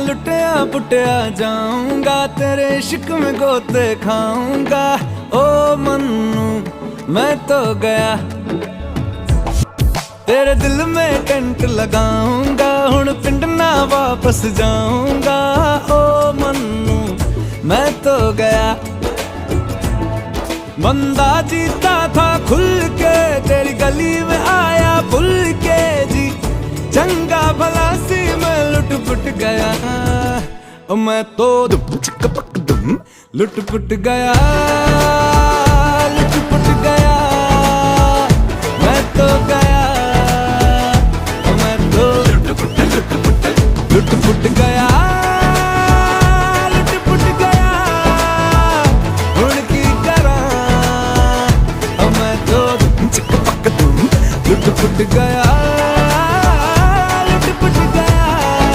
लुटिया पुटिया जाऊंगा, तेरे इश्क में गोते खाऊंगा। ओ मन्नू मैं तो गया, तेरे दिल में टेंट लगाऊंगा, हुण पिंड ना वापस जाऊंगा। ओ मन्नू मैं तो गया, बंदा जीता था खुल के, तेरी गली में आया भूल के जी। चंगा भला सी मैं लुट पुट गया, मैं तो लुट पुट गया, लुट पुट गया। मैं तो गया, मैं तो लुट पुट गया, लुट पुट गया। हुण की करा, मैं तो लुट पुट गया।